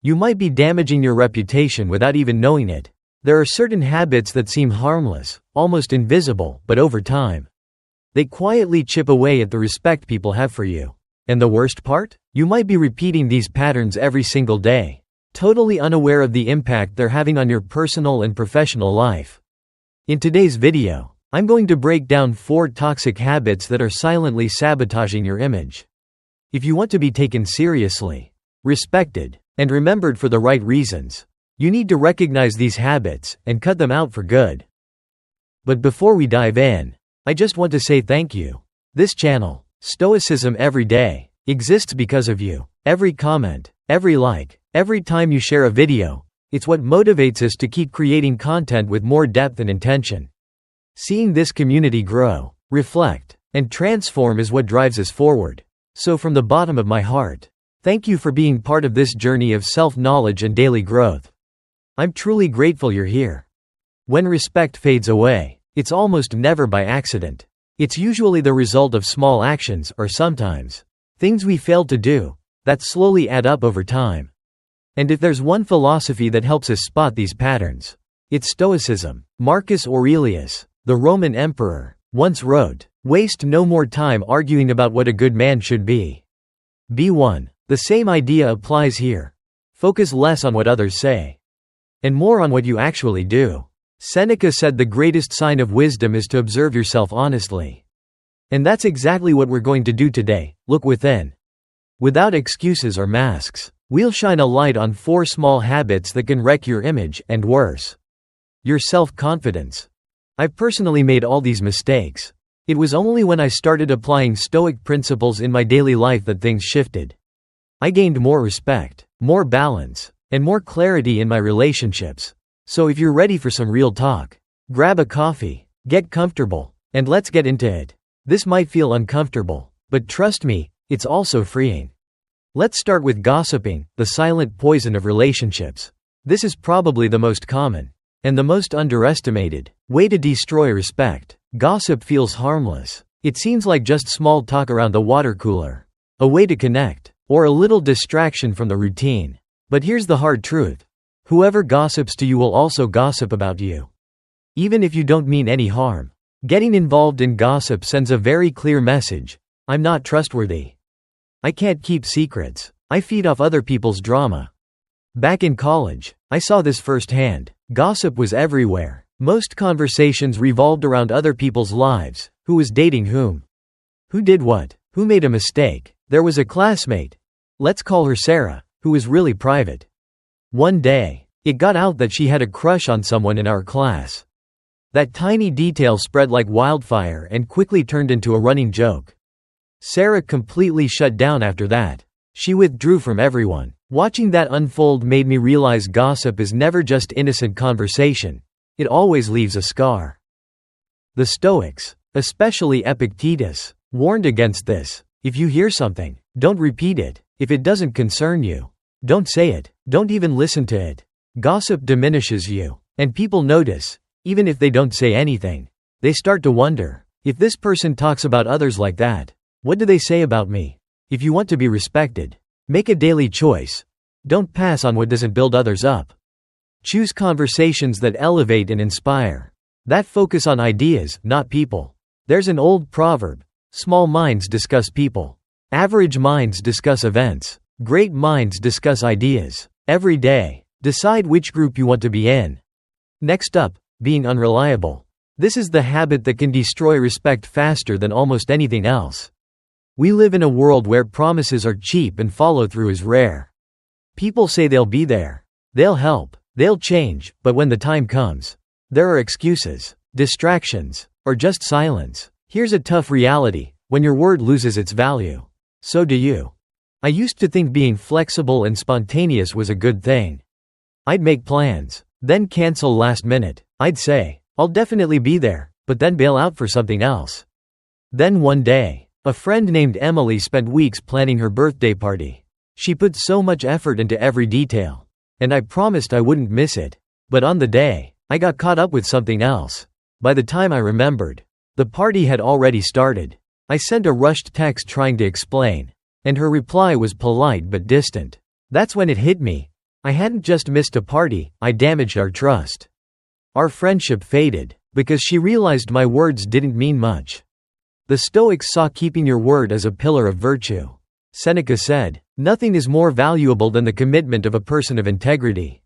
You might be damaging your reputation without even knowing it. There are certain habits that seem harmless, almost invisible, but over time, they quietly chip away at the respect people have for you. And the worst part? You might be repeating these patterns every single day, totally unaware of the impact they're having on your personal and professional life. In today's video, I'm going to break down 4 toxic habits that are silently sabotaging your image. If you want to be taken seriously, respected, and remembered for the right reasons, you need to recognize these habits and cut them out for good. But before we dive in, I just want to say thank you. This channel, Stoicism Every Day, exists because of you. Every comment, every like, every time you share a video, it's what motivates us to keep creating content with more depth and intention. Seeing this community grow, reflect, and transform is what drives us forward. So from the bottom of my heart, thank you for being part of this journey of self-knowledge and daily growth. I'm truly grateful you're here. When respect fades away, it's almost never by accident. It's usually the result of small actions, or sometimes things we failed to do, that slowly add up over time. And if there's one philosophy that helps us spot these patterns, it's Stoicism. Marcus Aurelius, the Roman emperor, once wrote, "Waste no more time arguing about what a good man should be. Be one." The same idea applies here. Focus less on what others say, and more on what you actually do. Seneca said the greatest sign of wisdom is to observe yourself honestly. And that's exactly what we're going to do today. Look within. Without excuses or masks, we'll shine a light on 4 small habits that can wreck your image, and worse, your self-confidence. I've personally made all these mistakes. It was only when I started applying Stoic principles in my daily life that things shifted. I gained more respect, more balance, and more clarity in my relationships. So if you're ready for some real talk, grab a coffee, get comfortable, and let's get into it. This might feel uncomfortable, but trust me, it's also freeing. Let's start with gossiping, the silent poison of relationships. This is probably the most common, and the most underestimated, way to destroy respect. Gossip feels harmless. It seems like just small talk around the water cooler, a way to connect, or a little distraction from the routine. But here's the hard truth. Whoever gossips to you will also gossip about you, even if you don't mean any harm. Getting involved in gossip sends a very clear message: I'm not trustworthy. I can't keep secrets. I feed off other people's drama. Back in college, I saw this firsthand. Gossip was everywhere. Most conversations revolved around other people's lives. Who was dating whom? Who did what? Who made a mistake? There was a classmate, let's call her Sarah, who was really private. One day, it got out that she had a crush on someone in our class. That tiny detail spread like wildfire and quickly turned into a running joke. Sarah completely shut down after that. She withdrew from everyone. Watching that unfold made me realize gossip is never just innocent conversation. It always leaves a scar. The Stoics, especially Epictetus, warned against this. If you hear something, don't repeat it. If it doesn't concern you, don't say it. Don't even listen to it. Gossip diminishes you, and people notice, even if they don't say anything. They start to wonder, if this person talks about others like that, what do they say about me? If you want to be respected, make a daily choice. Don't pass on what doesn't build others up. Choose conversations that elevate and inspire, that focus on ideas, not people. There's an old proverb: small minds discuss people, average minds discuss events, great minds discuss ideas. Every day, decide which group you want to be in. Next up, being unreliable. This is the habit that can destroy respect faster than almost anything else. We live in a world where promises are cheap and follow-through is rare. People say they'll be there, they'll help, they'll change, but when the time comes, there are excuses, distractions, or just silence. Here's a tough reality: when your word loses its value, so do you. I used to think being flexible and spontaneous was a good thing. I'd make plans, then cancel last minute. I'd say, I'll definitely be there, but then bail out for something else. Then one day, a friend named Emily spent weeks planning her birthday party. She put so much effort into every detail, and I promised I wouldn't miss it. But on the day, I got caught up with something else. By the time I remembered, the party had already started. I sent a rushed text trying to explain, and her reply was polite but distant. That's when it hit me. I hadn't just missed a party, I damaged our trust. Our friendship faded, because she realized my words didn't mean much. The Stoics saw keeping your word as a pillar of virtue. Seneca said, "Nothing is more valuable than the commitment of a person of integrity."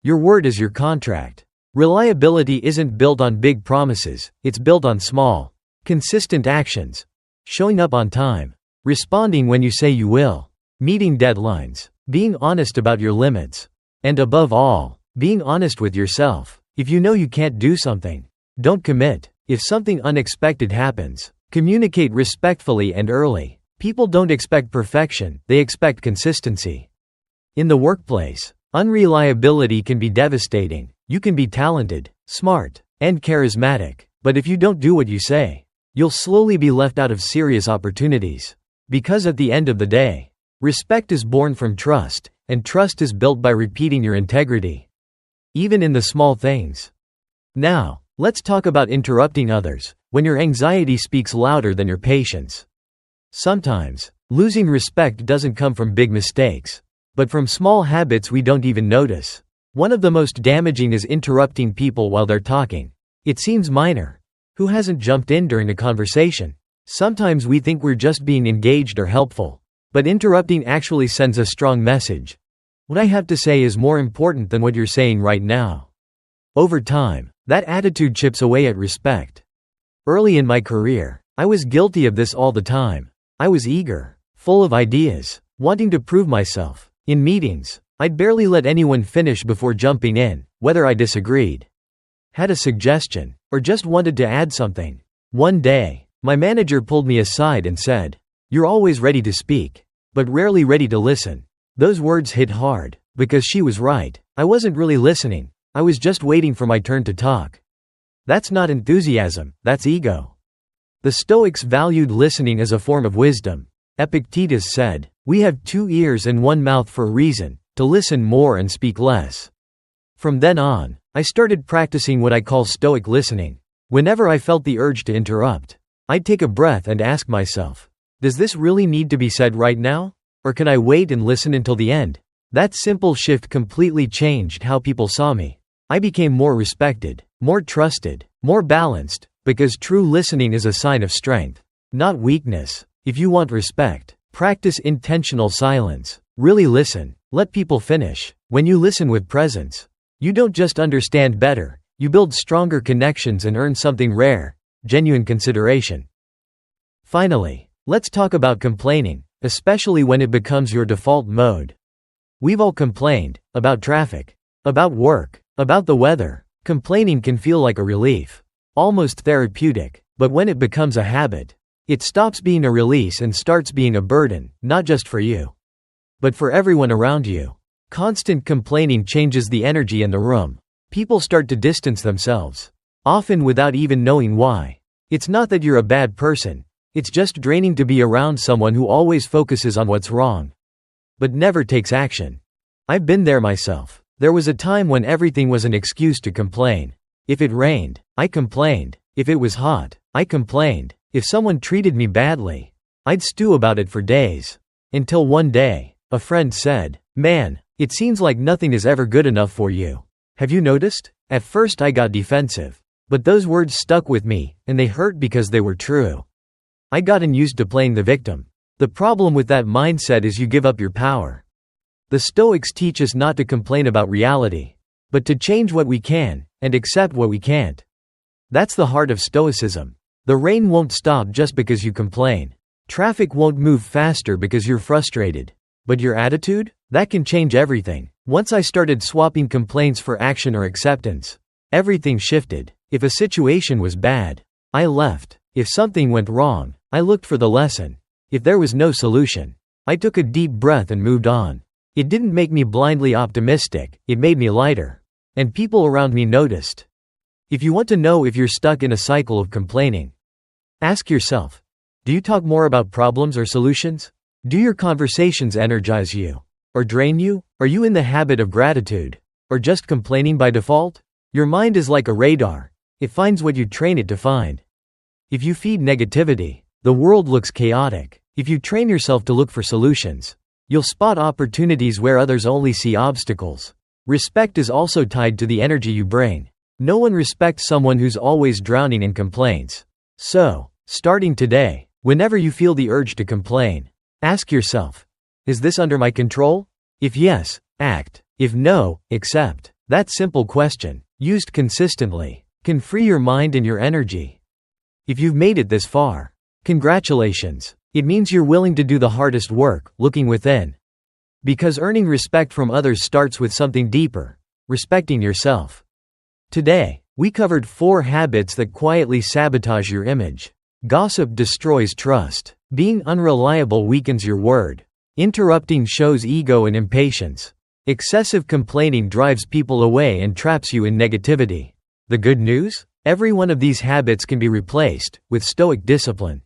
Your word is your contract. Reliability isn't built on big promises, it's built on small, consistent actions. Showing up on time. Responding when you say you will. Meeting deadlines. Being honest about your limits. And above all, being honest with yourself. If you know you can't do something, don't commit. If something unexpected happens, communicate respectfully and early. People don't expect perfection, they expect consistency. In the workplace, unreliability can be devastating. You can be talented, smart, and charismatic, but if you don't do what you say, you'll slowly be left out of serious opportunities. Because at the end of the day, respect is born from trust, and trust is built by repeating your integrity. Even in the small things. Now, let's talk about interrupting others, when your anxiety speaks louder than your patience. Sometimes, losing respect doesn't come from big mistakes, but from small habits we don't even notice. One of the most damaging is interrupting people while they're talking. It seems minor. Who hasn't jumped in during a conversation? Sometimes we think we're just being engaged or helpful, but interrupting actually sends a strong message. What I have to say is more important than what you're saying right now. Over time, that attitude chips away at respect. Early in my career, I was guilty of this all the time. I was eager, full of ideas, wanting to prove myself. In meetings, I'd barely let anyone finish before jumping in, whether I disagreed, had a suggestion, or just wanted to add something. One day, my manager pulled me aside and said, "You're always ready to speak, but rarely ready to listen." Those words hit hard, because she was right. I wasn't really listening, I was just waiting for my turn to talk. That's not enthusiasm, that's ego. The Stoics valued listening as a form of wisdom. Epictetus said, "We have 2 ears and 1 mouth for a reason, to listen more and speak less." From then on, I started practicing what I call Stoic listening. Whenever I felt the urge to interrupt, I'd take a breath and ask myself, does this really need to be said right now? Or can I wait and listen until the end? That simple shift completely changed how people saw me. I became more respected, more trusted, more balanced, because true listening is a sign of strength, not weakness. If you want respect, practice intentional silence. Really listen. Let people finish. When you listen with presence, you don't just understand better, you build stronger connections and earn something rare, genuine consideration. Finally, let's talk about complaining, especially when it becomes your default mode. We've all complained, about traffic, about work, about the weather. Complaining can feel like a relief, almost therapeutic, but when it becomes a habit, it stops being a release and starts being a burden, not just for you, but for everyone around you. Constant complaining changes the energy in the room. People start to distance themselves, often without even knowing why. It's not that you're a bad person, it's just draining to be around someone who always focuses on what's wrong, but never takes action. I've been there myself. There was a time when everything was an excuse to complain. If it rained, I complained. If it was hot, I complained. If someone treated me badly, I'd stew about it for days. Until one day, a friend said, "Man, it seems like nothing is ever good enough for you. Have you noticed?" At first I got defensive. But those words stuck with me, and they hurt because they were true. I'd gotten used to playing the victim. The problem with that mindset is you give up your power. The Stoics teach us not to complain about reality, but to change what we can, and accept what we can't. That's the heart of Stoicism. The rain won't stop just because you complain. Traffic won't move faster because you're frustrated. But your attitude? That can change everything. Once I started swapping complaints for action or acceptance, everything shifted. If a situation was bad, I left. If something went wrong, I looked for the lesson. If there was no solution, I took a deep breath and moved on. It didn't make me blindly optimistic, it made me lighter. And people around me noticed. If you want to know if you're stuck in a cycle of complaining, ask yourself, do you talk more about problems or solutions? Do your conversations energize you? Or drain you? Are you in the habit of gratitude? Or just complaining by default? Your mind is like a radar. It finds what you train it to find. If you feed negativity, the world looks chaotic. If you train yourself to look for solutions, You'll spot opportunities where others only see obstacles. Respect is also tied to the energy you bring. No one respects someone who's always drowning in complaints. So, starting today, whenever you feel the urge to complain, ask yourself, is this under my control? If yes, act. If no, accept. That simple question, used consistently, can free your mind and your energy. If you've made it this far, congratulations. It means you're willing to do the hardest work, looking within. Because earning respect from others starts with something deeper, respecting yourself. Today, we covered 4 habits that quietly sabotage your image. Gossip destroys trust. Being unreliable weakens your word. Interrupting shows ego and impatience. Excessive complaining drives people away and traps you in negativity. The good news? Every one of these habits can be replaced with Stoic discipline,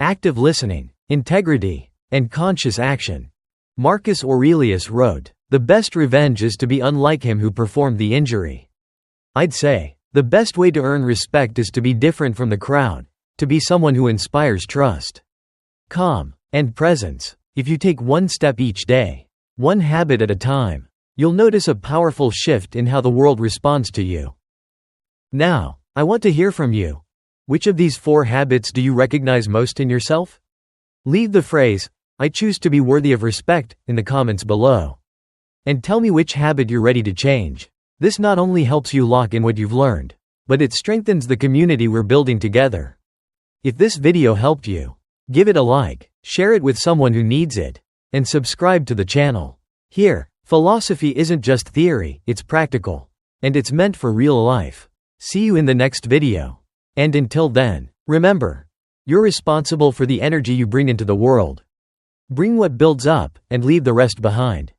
active listening, integrity, and conscious action. Marcus Aurelius wrote, "The best revenge is to be unlike him who performed the injury." I'd say, the best way to earn respect is to be different from the crowd, to be someone who inspires trust, calm, and presence. If you take one step each day, one habit at a time, you'll notice a powerful shift in how the world responds to you. Now, I want to hear from you. Which of these 4 habits do you recognize most in yourself? Leave the phrase, "I choose to be worthy of respect," in the comments below. And tell me which habit you're ready to change. This not only helps you lock in what you've learned, but it strengthens the community we're building together. If this video helped you, give it a like, share it with someone who needs it, and subscribe to the channel. Here, philosophy isn't just theory, it's practical. And it's meant for real life. See you in the next video. And until then, remember, you're responsible for the energy you bring into the world. Bring what builds up, and leave the rest behind.